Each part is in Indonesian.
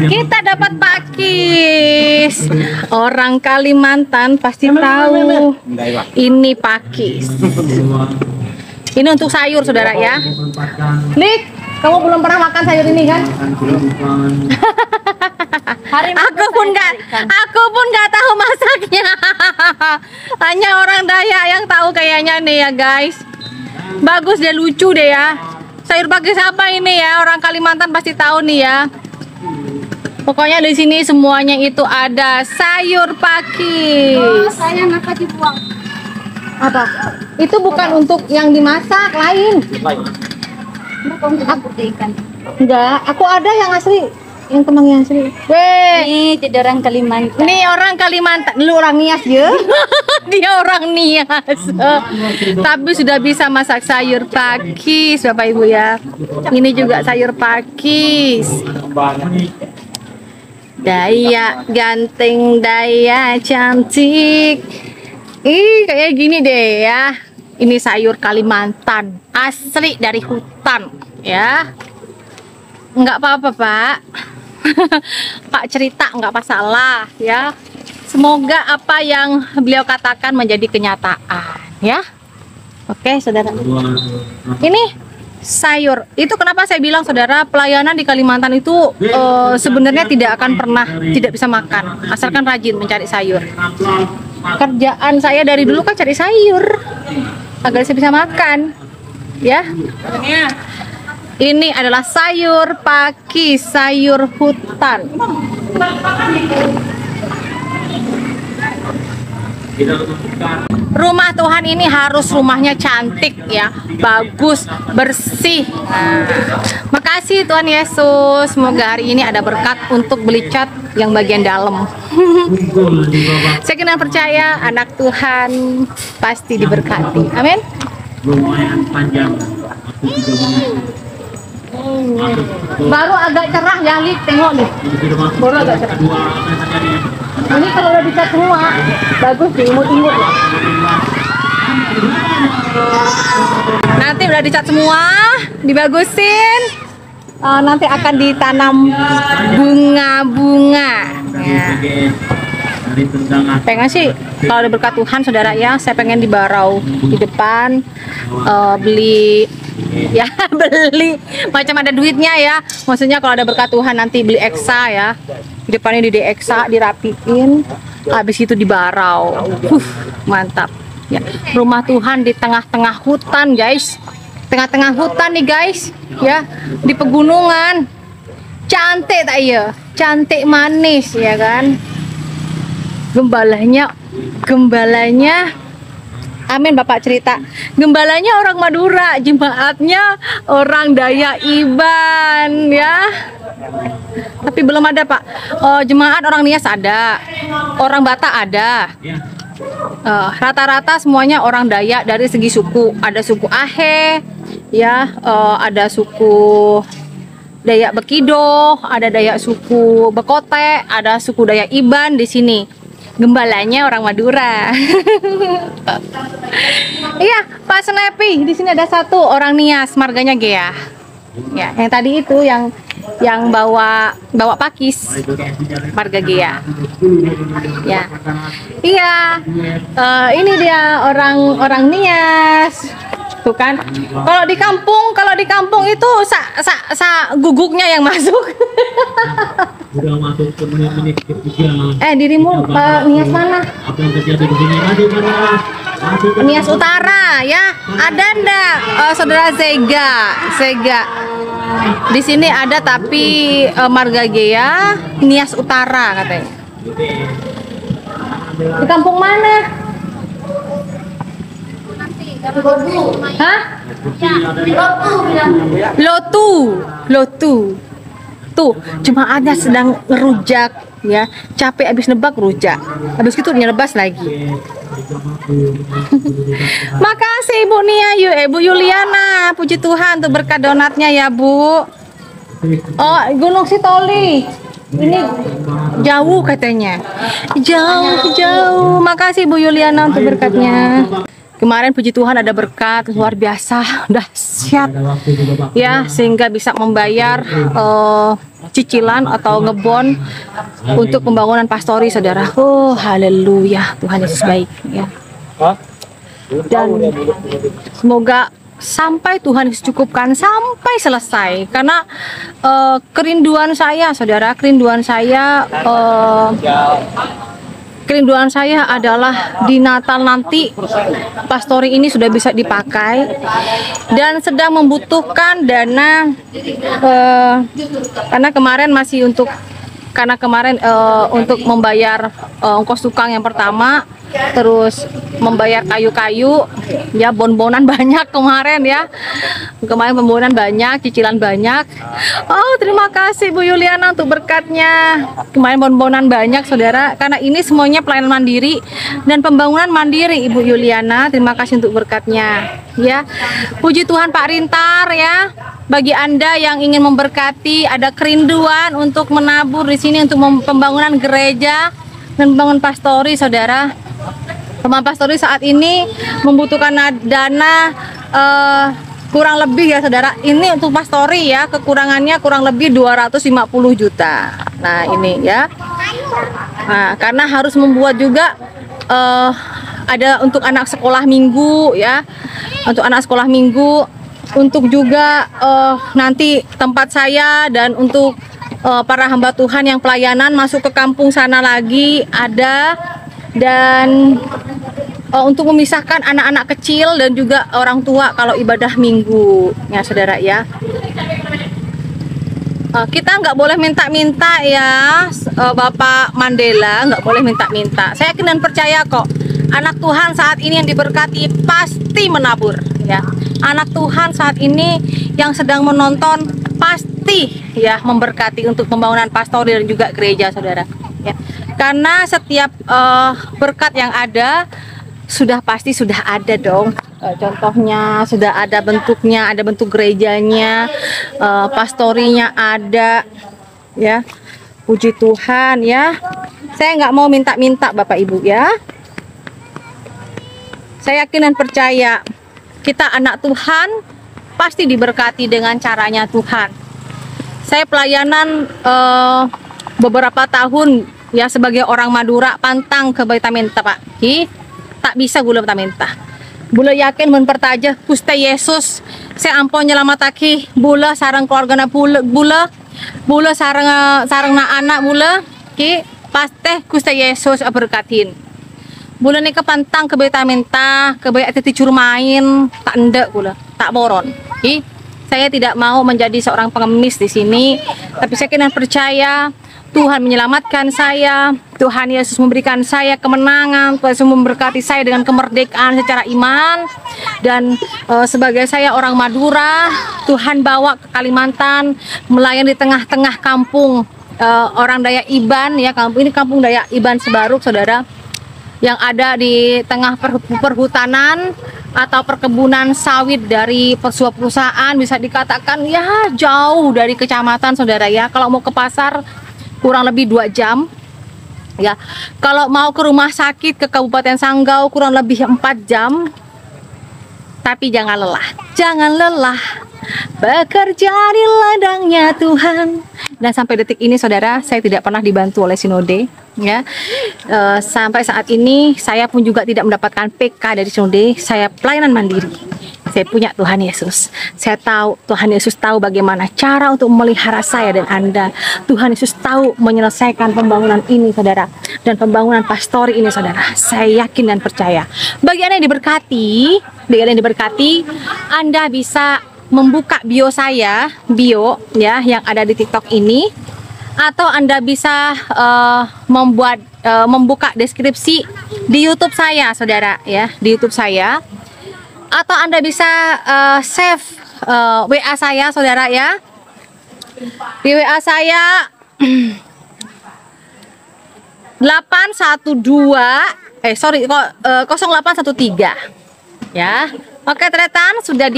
Kita dapat pakis. Orang Kalimantan pasti tahu ini pakis. Ini untuk sayur, saudara ya. Nik, kamu belum pernah makan sayur ini kan? Aku pun nggak tahu masaknya. Hanya orang Dayak yang tahu kayaknya nih ya guys. Bagus deh, lucu deh ya. Sayur pakis apa ini ya? Orang Kalimantan pasti tahu nih ya. Pokoknya di sini semuanya itu ada sayur pakis. Oh, sayang, apa dibuang? Apa? Itu bukan untuk yang dimasak, lain. Aku ikan. Enggak, aku ada yang asli, yang kemang yang asli. Weh, Ini jadi orang Kalimantan. ini orang Kalimantan, lu orang Nias ya? Dia orang Nias. Tapi sudah bisa masak sayur pakis, Bapak Ibu ya. Ini juga sayur pakis. Daya ganteng, daya cantik. Ih, kayak gini deh ya. Ini sayur Kalimantan, asli dari hutan ya. Nggak apa-apa, Pak. Pak cerita nggak masalah ya. Semoga apa yang beliau katakan menjadi kenyataan ya. Oke, saudara. Ini sayur. Itu kenapa saya bilang, saudara, pelayanan di Kalimantan itu sebenarnya tidak akan pernah tidak bisa makan, asalkan rajin mencari sayur. Kerjaan saya dari dulu kan cari sayur agar saya bisa makan ya. Ini adalah sayur pakis, sayur hutan. Rumah Tuhan ini harus rumahnya cantik ya, bagus, bersih. Makasih Tuhan Yesus. Semoga hari ini ada berkat untuk beli cat yang bagian dalam. Saya kena percaya anak Tuhan pasti diberkati. Amin. Lumayan panjang. Baru agak cerah ya, Lik, tengok nih. Baru agak cerah. Ini kalau udah dicat semua, bagus sih, imut-imut ya. Nanti udah dicat semua, dibagusin, nanti akan ditanam bunga-bunga. Ya. Pengen sih kalau ada berkat Tuhan, saudara ya, saya pengen di Barau di depan beli ya, beli macam ada duitnya ya. Maksudnya kalau ada berkat Tuhan nanti beli eksa ya. Di depannya di eksa, dirapiin, habis itu di Barau. Mantap. Ya, rumah Tuhan di tengah-tengah hutan, guys. Tengah-tengah hutan nih, guys. Ya, di pegunungan. Cantik tak iya? Cantik manis ya kan? Gembalanya amin, Bapak cerita. Gembalanya orang Madura, jemaatnya orang Dayak Iban ya. Tapi belum ada, Pak. Jemaat orang Nias ada, orang Batak ada. Rata-rata semuanya orang Dayak dari segi suku. Ada suku Ahe, ya, ada suku Dayak Bekido, ada Dayak suku Bekote, ada suku Dayak Iban di sini. Gembalanya orang Madura. Iya, Pak Senepi, di sini ada satu orang Nias, marganya Gea. Ya, yang tadi itu yang bawa pakis, marga Gea. Ya. Iya. Ini dia orang Nias. Tuh kan. Kalau di kampung itu guguknya yang masuk. Udah masuk ke menit-menit ketiga. Dirimu Nias mana? Apa yang terjadi di sini? Aduh, mana? Nias Utara ya. Ada ndak saudara Sega? Di sini ada tapi marga Gea Nias Utara katanya. Di kampung mana? Hah? Lotu. Tuh, jemaatnya sedang ngerujak ya. Capek habis nebak rujak. Habis itu nyelebas lagi. Makasih Ibu Nia, Ibu Yuliana. Puji Tuhan untuk berkat donatnya ya, Bu. Oh, Gunung Sitoli. Ini jauh katanya. Jauh. Makasih Bu Yuliana untuk berkatnya. Kemarin puji Tuhan ada berkat luar biasa, dahsyat Ada waktu juga Pak. ya, sehingga bisa membayar cicilan atau ngebon untuk pembangunan pastori, saudara. Oh, haleluya, Tuhan Yesus baik ya. Dan semoga sampai Tuhan Yesus cukupkan sampai selesai, karena kerinduan saya, saudara, kerinduan saya adalah di Natal nanti pastori ini sudah bisa dipakai, dan sedang membutuhkan dana karena kemarin untuk membayar ongkos tukang yang pertama, terus membayar kayu-kayu ya, bon-bonan banyak kemarin ya. Kemarin bon-bonan banyak, cicilan banyak. Oh, terima kasih Bu Yuliana untuk berkatnya. Kemarin bon-bonan banyak, saudara, karena ini semuanya pelayanan mandiri dan pembangunan mandiri, Ibu Yuliana. Terima kasih untuk berkatnya ya. Puji Tuhan Pak Rintar ya. Bagi Anda yang ingin memberkati, ada kerinduan untuk menabur di sini untuk pembangunan gereja dan pembangunan pastori, saudara. Pembangunan pastori saat ini membutuhkan dana kurang lebih ya, saudara. Ini untuk pastori ya, kekurangannya kurang lebih 250 juta. Nah, ini ya. Nah, karena harus membuat juga ada untuk anak sekolah minggu ya. Untuk anak sekolah minggu, untuk juga nanti tempat saya, dan untuk para hamba Tuhan yang pelayanan masuk ke kampung sana lagi ada, dan untuk memisahkan anak-anak kecil dan juga orang tua kalau ibadah minggu ya, saudara ya. Kita nggak boleh minta-minta ya, Bapak Mandela, nggak boleh minta-minta. Saya yakin dan percaya kok, anak Tuhan saat ini yang diberkati pasti menabur ya. Anak Tuhan saat ini yang sedang menonton pasti ya memberkati untuk pembangunan pastori dan juga gereja, saudara ya. Karena setiap berkat yang ada sudah pasti sudah ada dong, contohnya sudah ada bentuknya, ada bentuk gerejanya, pastorinya ada ya. Puji Tuhan ya. Saya nggak mau minta-minta Bapak Ibu ya. Saya yakin dan percaya kita anak Tuhan pasti diberkati dengan caranya Tuhan. Saya pelayanan beberapa tahun ya sebagai orang Madura, pantang ke Baitamenta Pak. Tak bisa gula Baitamenta. Bula yakin mempertaja Gusti Yesus saya ampun nyelamataki bula sarang keluarga bula sarang anak bula pasti Gusti Yesus berkatin. Bula nih kepantang ke Baitamenta, ke Baitati main tak ndek gula, tak boron. Saya tidak mau menjadi seorang pengemis di sini, tapi saya kena percaya Tuhan menyelamatkan saya, Tuhan Yesus memberikan saya kemenangan, Tuhan Yesus memberkati saya dengan kemerdekaan secara iman. Dan sebagai saya orang Madura, Tuhan bawa ke Kalimantan, melayani di tengah-tengah kampung orang Dayak Iban ya. Kampung ini kampung Dayak Iban Sebaruk, saudara, yang ada di tengah perhutanan atau perkebunan sawit dari sebuah perusahaan, bisa dikatakan ya jauh dari kecamatan, saudara ya. Kalau mau ke pasar kurang lebih 2 jam ya. Kalau mau ke rumah sakit ke Kabupaten Sanggau kurang lebih 4 jam. Tapi jangan lelah bekerja di ladangnya Tuhan. Dan sampai detik ini, saudara, saya tidak pernah dibantu oleh sinode ya. Sampai saat ini saya pun juga tidak mendapatkan PK dari sinode. Saya pelayanan mandiri. Saya punya Tuhan Yesus. Saya tahu Tuhan Yesus tahu bagaimana cara untuk memelihara saya dan Anda. Tuhan Yesus tahu menyelesaikan pembangunan ini, saudara, dan pembangunan pastori ini, saudara. Saya yakin dan percaya. Bagi Anda yang diberkati, Anda bisa membuka bio saya, ya, yang ada di TikTok ini, atau Anda bisa membuka deskripsi di YouTube saya, saudara, ya, di YouTube saya. Atau Anda bisa save WA saya, saudara ya. Di WA saya 0813 ya. Oke, teretan sudah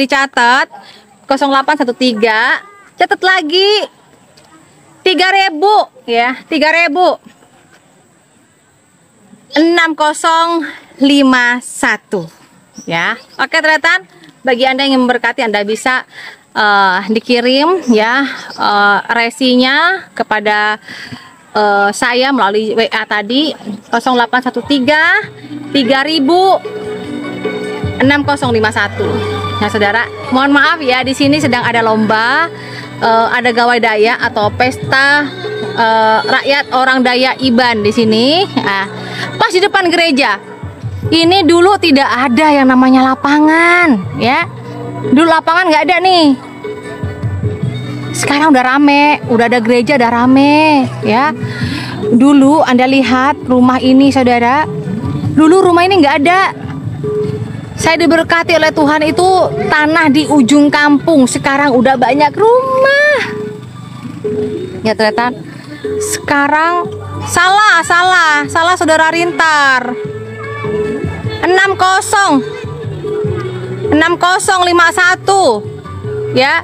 dicatat 0813. Catat lagi 3.000 ya, 3.000 6051 ya. Oke Tretan, bagi Anda yang memberkati, Anda bisa dikirim ya resinya kepada saya melalui WA tadi 0813 3000 6051. Nah saudara, mohon maaf ya, di sini sedang ada lomba, ada gawai Dayak atau pesta rakyat orang Dayak Iban di sini. Nah, pas di depan gereja. Ini dulu tidak ada yang namanya lapangan, ya. Dulu lapangan nggak ada nih. Sekarang udah rame, udah ada gereja, udah rame, ya. Dulu Anda lihat rumah ini, saudara. Dulu rumah ini nggak ada. Saya diberkati oleh Tuhan, itu tanah di ujung kampung. Sekarang udah banyak rumah. Ya ternyata sekarang salah saudara Rintar. 6051 ya.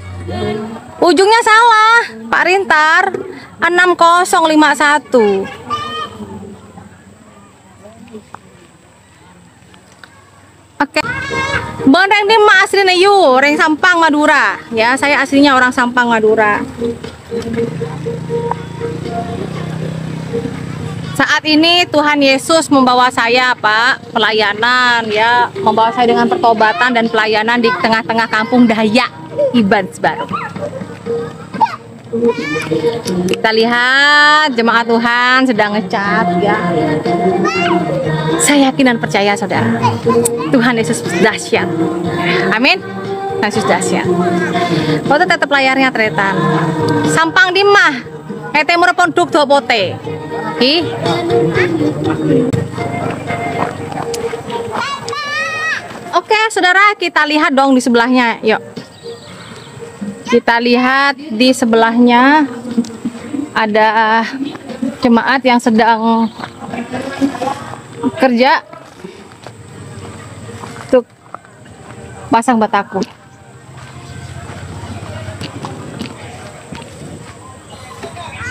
Ujungnya salah, Pak Rintar. 6051. Oke. Bondeng ini mah aslinya orang Sampang Madura. Ya, saya aslinya orang Sampang Madura. Saat ini Tuhan Yesus membawa saya, Pak, pelayanan ya, membawa saya dengan pertobatan dan pelayanan di tengah-tengah kampung Dayak Iban Sebaru. Kita lihat jemaat Tuhan sedang ngecat ya. Saya yakin dan percaya saudara, Tuhan Yesus dahsyat. Amin. Tuhan Yesus dahsyat. Foto tetap layarnya Tretan. Sampang dimah. Temur ponduk do pote. Oke, saudara, kita lihat dong di sebelahnya. Yuk. Kita lihat di sebelahnya ada jemaat yang sedang kerja untuk pasang bataku.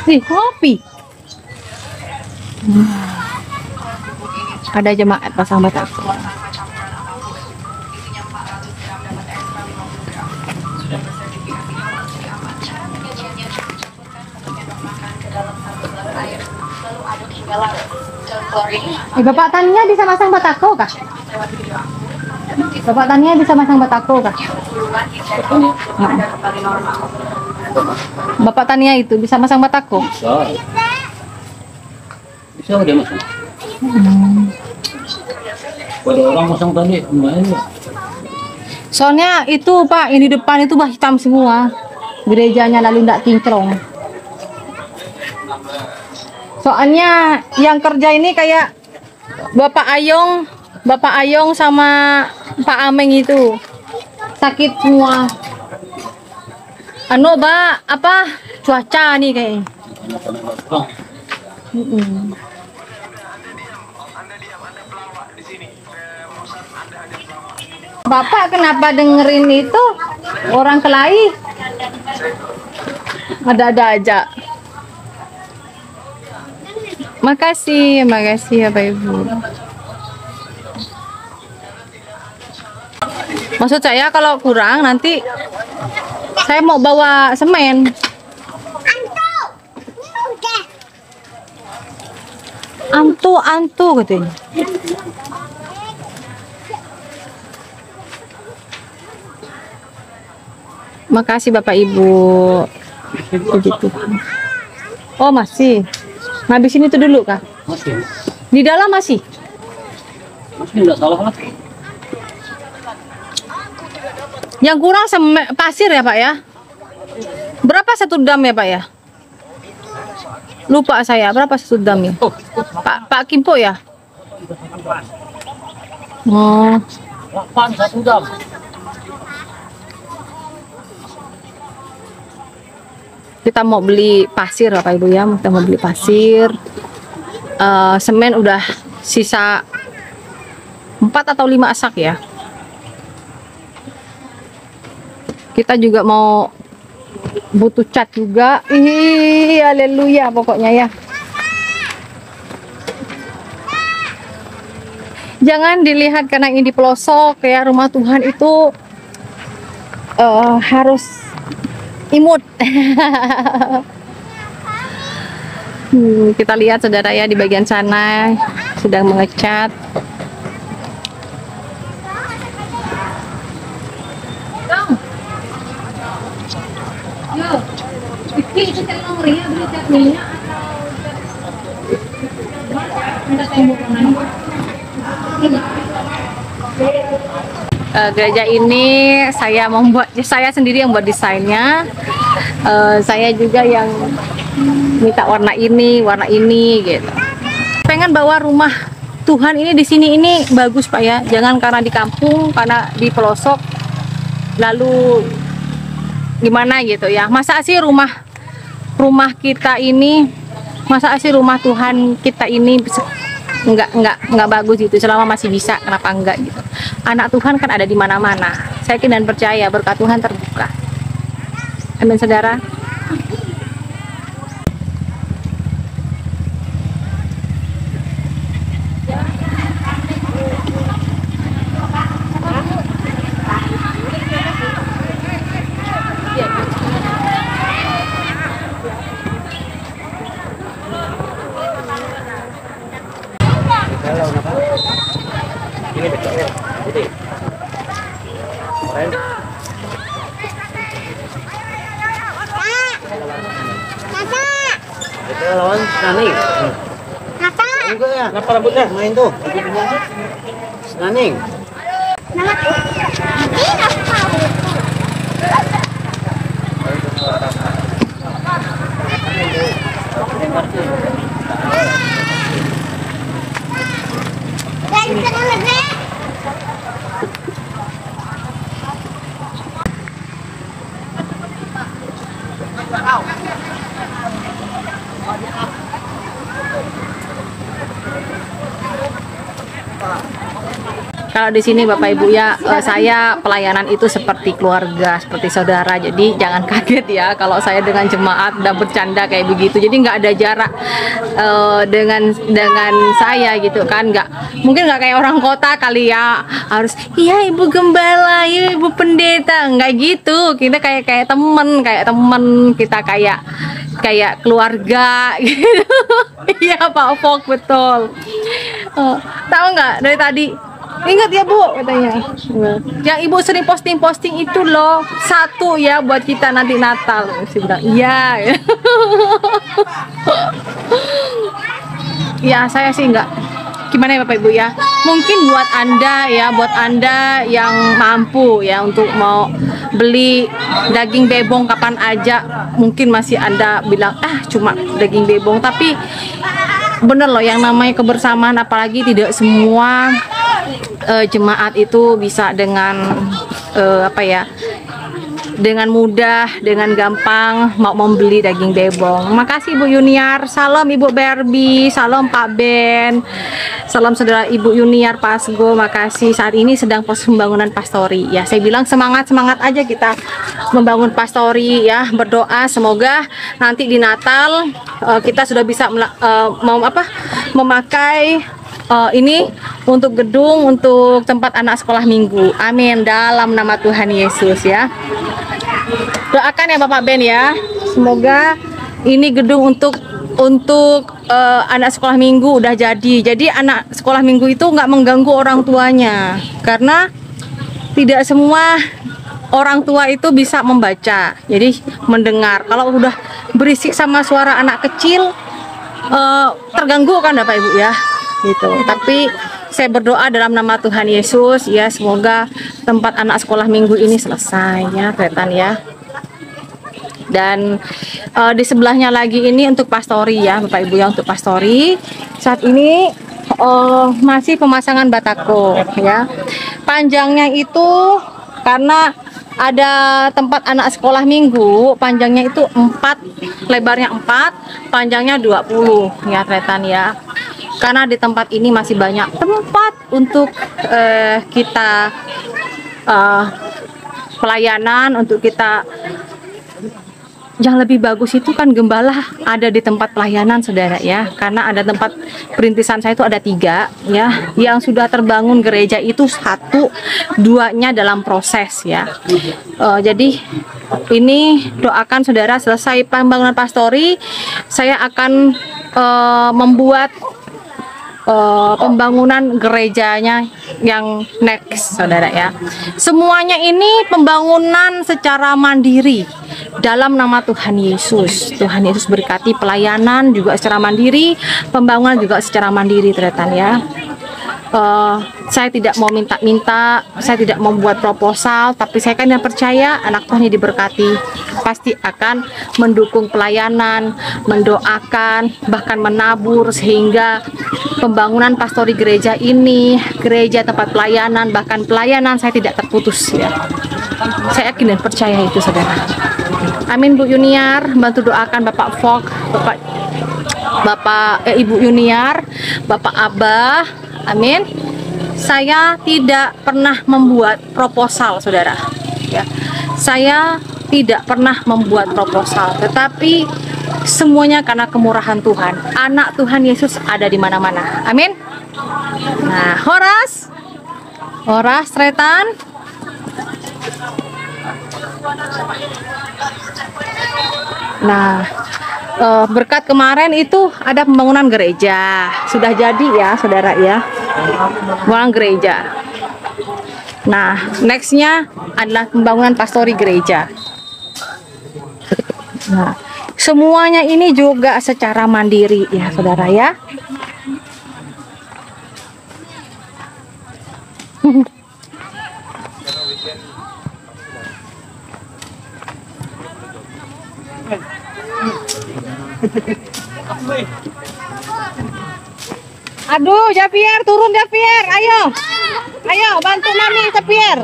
Kopi. Ada jemaat pasang bataku. Bapak Tania bisa masang batako kah? Bapak Tania bisa masang batako kah? Bapak Tania itu bisa masang batako? Bisa udah masang. Ada orang masang tadi, Soalnya itu Pak, ini depan itu bah hitam semua. Gerejanya lalu ndak kinclong. Soalnya yang kerja ini kayak Bapak Ayong sama Pak Ameng itu sakit semua. Apa cuaca nih kayaknya. Bapak kenapa dengerin itu orang kelahi? Ada-ada aja. Makasih ya Bapak Ibu. Maksud saya kalau kurang nanti saya mau bawa semen. Antu katanya. Makasih Bapak Ibu. Begitu. Oh masih. Ngabisin itu dulu kah? Masih. Di dalam masih? Masih enggak salah lah. Yang kurang pasir ya Pak ya? Berapa satu dam ya Pak ya? Lupa saya, berapa satu dam ya? Pak Kimpo ya? Oh. 8 satu dam. Kita mau beli pasir Bapak Ibu ya, kita mau beli pasir. Semen udah sisa 4 atau 5 asak ya. Kita juga mau butuh cat juga. Ih, haleluya pokoknya ya. Jangan dilihat karena ini di pelosok ya, rumah Tuhan itu harus imut. Kita lihat saudara ya, di bagian sana sedang mengecat. Gereja ini saya sendiri yang buat desainnya. Saya juga yang minta warna ini gitu. Pengen bawa rumah Tuhan ini di sini ini bagus Pak ya. Jangan karena di kampung, karena di pelosok lalu gimana gitu ya. Masa sih rumah kita ini, masa sih rumah Tuhan kita ini nggak bagus gitu. Selama masih bisa, kenapa enggak gitu. Anak Tuhan kan ada di mana-mana. Saya yakin dan percaya berkat Tuhan terbuka. Amin saudara. Lawan Naning. Enggak ya. Kenapa rambutnya main tuh? Naning. Kalau di sini Bapak Ibu ya, saya pelayanan itu seperti keluarga, seperti saudara. Jadi jangan kaget ya kalau saya dengan jemaat dan bercanda kayak begitu. Jadi nggak ada jarak dengan saya gitu kan. Mungkin nggak kayak orang kota kali ya, harus iya Ibu Gembala, iya Ibu Pendeta, nggak gitu. Kita kayak temen kita kayak keluarga gitu. Iya Pak Fok, betul. Tahu nggak dari tadi? Ingat ya Bu, katanya. Yang Ibu sering posting itu loh, 1 ya buat kita nanti Natal. Saya bilang, iya. Ya saya sih enggak. Gimana ya Bapak Ibu ya? Mungkin buat Anda yang mampu ya untuk mau beli daging bebong kapan aja, mungkin masih Anda bilang cuma daging bebong, tapi bener loh yang namanya kebersamaan, apalagi tidak semua jemaat itu bisa dengan dengan mudah, dengan gampang mau membeli daging bebong. Makasih Ibu Yuniar, salam Ibu Barbie, salam Pak Ben, salam saudara Ibu Yuniar Pasgo. Makasih. Saat ini sedang pembangunan pastori ya. Saya bilang semangat aja kita membangun pastori ya. Berdoa semoga nanti di Natal kita sudah bisa memakai ini untuk gedung, untuk tempat anak sekolah minggu. Amin, dalam nama Tuhan Yesus ya. Doakan ya Bapak Ben ya, semoga ini gedung untuk anak sekolah minggu udah jadi anak sekolah minggu itu nggak mengganggu orang tuanya, karena tidak semua orang tua itu bisa membaca, jadi mendengar. Kalau udah berisik sama suara anak kecil terganggu kan Bapak Ibu ya gitu. Tapi saya berdoa dalam nama Tuhan Yesus ya, semoga tempat anak sekolah minggu ini selesai ya, kelihatan ya. Dan di sebelahnya lagi ini untuk pastori ya Bapak Ibu ya, untuk pastori. Saat ini masih pemasangan batako ya. Panjangnya itu karena ada tempat anak sekolah minggu, panjangnya itu 4, lebarnya 4, panjangnya 20 ya, kelihatan ya. Karena di tempat ini masih banyak tempat untuk kita pelayanan, untuk kita yang lebih bagus itu kan gembala ada di tempat pelayanan saudara ya, karena ada tempat perintisan saya itu ada 3 ya, yang sudah terbangun gereja itu 1, 2-nya dalam proses ya. Jadi ini doakan saudara, selesai pembangunan pastori saya akan membuat pembangunan gerejanya yang next saudara ya. Semuanya ini pembangunan secara mandiri dalam nama Tuhan Yesus. Tuhan Yesus berkati pelayanan juga secara mandiri, pembangunan juga secara mandiri teman-teman ya. Saya tidak mau minta-minta, saya tidak membuat proposal, tapi saya kan yang percaya anak Tuhan yang diberkati pasti akan mendukung pelayanan, mendoakan, bahkan menabur sehingga pembangunan pastori gereja ini, gereja tempat pelayanan, bahkan pelayanan saya tidak terputus ya. Saya yakin dan percaya itu saudara. Amin Bu Yuniar, bantu doakan Bapak Fok, Ibu Yuniar, Bapak Abah. Amin. Saya tidak pernah membuat proposal saudara ya. Saya tidak pernah membuat proposal, tetapi semuanya karena kemurahan Tuhan. Anak Tuhan Yesus ada di mana-mana. Amin. Nah, Horas Tretan. Nah, berkat kemarin itu ada pembangunan gereja, sudah jadi ya saudara ya, pembangunan gereja. Nah, nextnya adalah pembangunan pastori gereja. Nah, semuanya ini juga secara mandiri ya saudara ya. Aduh, Javier, turun Javier, ayo bantu mami Javier.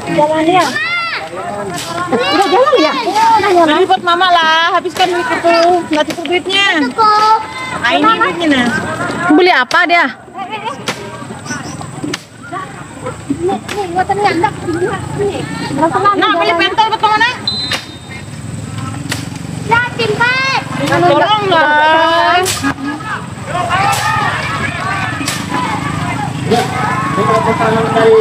Jalan ya. Udah jalan ya? Nanti buat mama lah, habiskan duit itu, nggak cukup duitnya. Nah ini duitnya nah. Beli apa dia? Nah, beli pentol betul mana? Ya, timpat. Tolonglah. Ya, beberapa tangan dari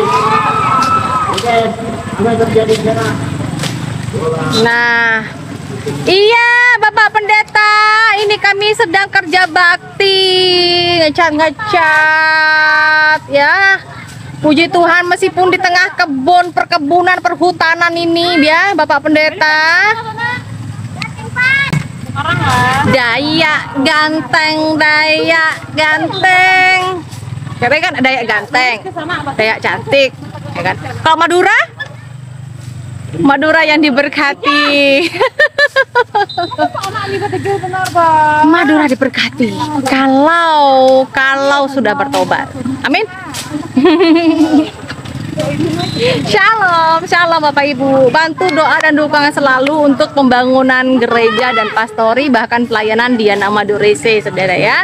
sudah terjadi sana. Nah, iya Bapak Pendeta, ini kami sedang kerja bakti, ngecat ya. Puji Tuhan, meskipun di tengah kebun, perkebunan, perhutanan ini ya Bapak Pendeta. Dayak ganteng, Dayak ganteng. Karena kan Dayak ganteng, Dayak cantik, ya kan? Kalau Madura? Madura yang diberkati. Madura diberkati. Kalau sudah bertobat. Amin. Shalom Bapak Ibu, bantu doa dan dukungan selalu untuk pembangunan gereja dan pastori bahkan pelayanan di Nama Dorese saudara ya.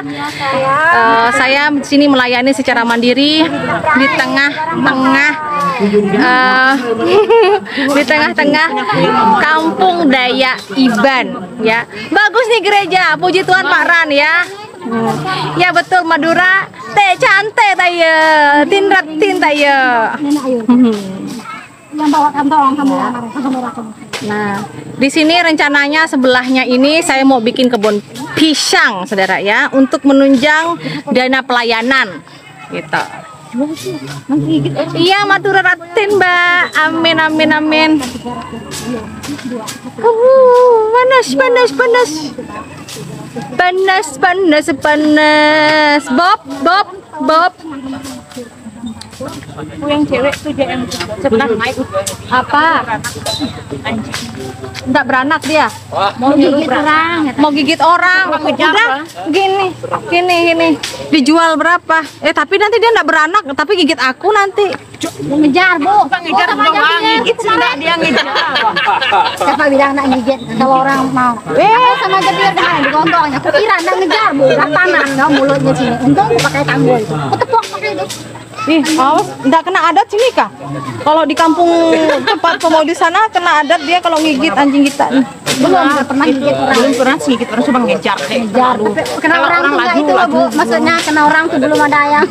Saya di sini melayani secara mandiri di tengah-tengah kampung Dayak Iban ya. Bagus nih gereja, puji Tuhan Pak Ran ya. Ya betul, Madura teh cantik taya, tinratin taya. Yang bawa kantong kamu. Nah, di sini rencananya sebelahnya ini saya mau bikin kebun pisang, saudara ya, untuk menunjang dana pelayanan, gitu. Iya, Madura ratin, Mbak. Amin, amin, amin. Panas. Bob. Yang cewek tuh JM sebelah naik. Apa? Enggak beranak dia. Mau gigit orang. Mau gigit orang. Udah, gini. Dijual berapa? Tapi nanti dia enggak beranak, tapi gigit aku nanti. Ngejar, Bu. Ngejar doang. Gigit enggak dia ngejar. Siapa bilang nak gigit kalau orang mau? Sama aja biar dengan digonggongnya. Aku kira nak ngejar, Bu. Tangan enggak mulutnya sini. Untung aku pakai tanggul itu. Aku tepuk pakai itu. Ih, awas, enggak kena adat sini kah? Kalau di kampung tempat pemodi sana kena adat dia kalau ngigit anjing kita. Belum pernah gigit orang. Belum pernah gigit orang, cuma ngejar. Kena orang tuh nggak itu loh, Bu. Maksudnya kena orang tuh belum ada yang.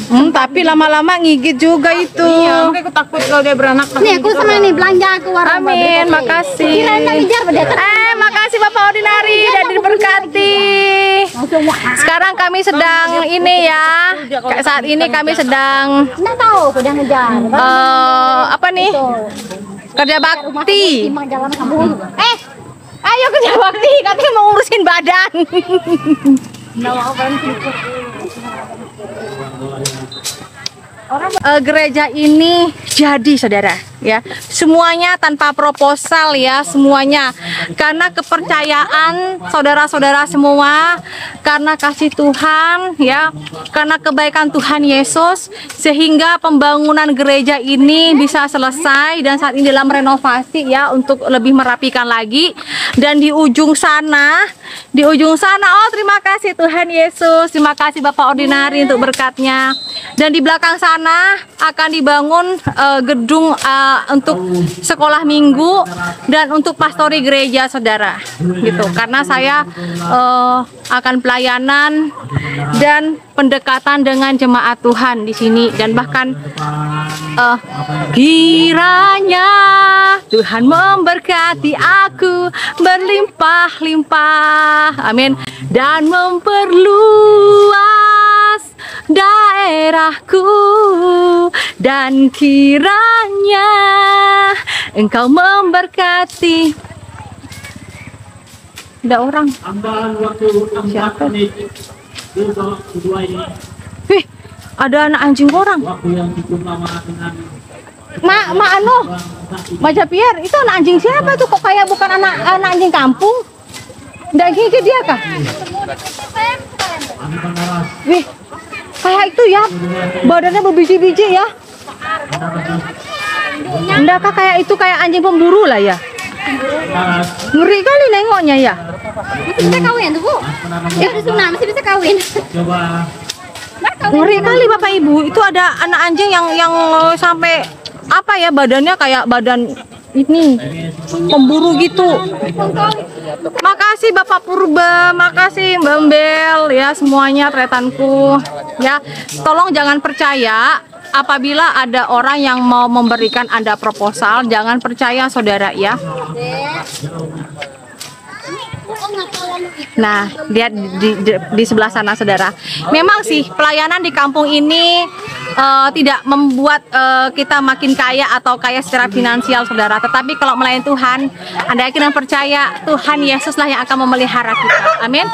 Tapi lama-lama ngigit juga itu. Iya, makanya aku takut kalau dia beranak. Nih aku sama ini belanja ke warung. Amin, makasih. Kirain nggak ngejar beda. Makasih Bapak Ordinari dan diberkati. Sekarang kami sedang ini ya. Kayak saat ini kami sedang Nggak tahu, udah ngejar. apa nih? Kerja bakti. Timang jalan kamu. Ayo kerja bakti, katanya mau ngurusin badan. Gereja ini jadi saudara ya, semuanya tanpa proposal ya, semuanya karena kepercayaan saudara-saudara semua, karena kasih Tuhan ya, karena kebaikan Tuhan Yesus, sehingga pembangunan gereja ini bisa selesai dan saat ini dalam renovasi ya, untuk lebih merapikan lagi. Dan di ujung sana, oh terima kasih Tuhan Yesus, terima kasih Bapak Ordinari untuk berkatnya. Dan di belakang sana akan dibangun gedung untuk sekolah minggu dan untuk pastori gereja saudara gitu, karena saya akan pelayanan dan pendekatan dengan jemaat Tuhan di sini. Dan bahkan kiranya Tuhan memberkati aku berlimpah-limpah, amin, dan memperluas daerahku, dan kiranya Engkau memberkati. Ada orang. Siapa? Wih, ada anak anjing orang. Baca Pierre, itu anak anjing siapa tuh? Kok kayak bukan anak anjing kampung? Nggak gigit dia kah? Wih, kayak itu ya, badannya berbiji-biji ya. Enggak kah kayak itu, kayak anjing pemburu lah ya. Ngeri kali nengoknya ya. Masih bisa kawin tuh, Bu. Ya udah sunat, masih bisa kawin. Ngeri kali Bapak Ibu, itu ada anak anjing yang sampai apa ya, badannya kayak badan ini pemburu gitu. Makasih Bapak Purba, makasih Mbak Mbel ya, semuanya tretanku ya. Tolong jangan percaya apabila ada orang yang mau memberikan Anda proposal, jangan percaya saudara ya. Nah, lihat di sebelah sana saudara. Memang sih pelayanan di kampung ini tidak membuat kita makin kaya atau kaya secara finansial saudara. Tetapi kalau melayani Tuhan, Anda yakin dan percaya Tuhan Yesuslah yang akan memelihara kita. Amin.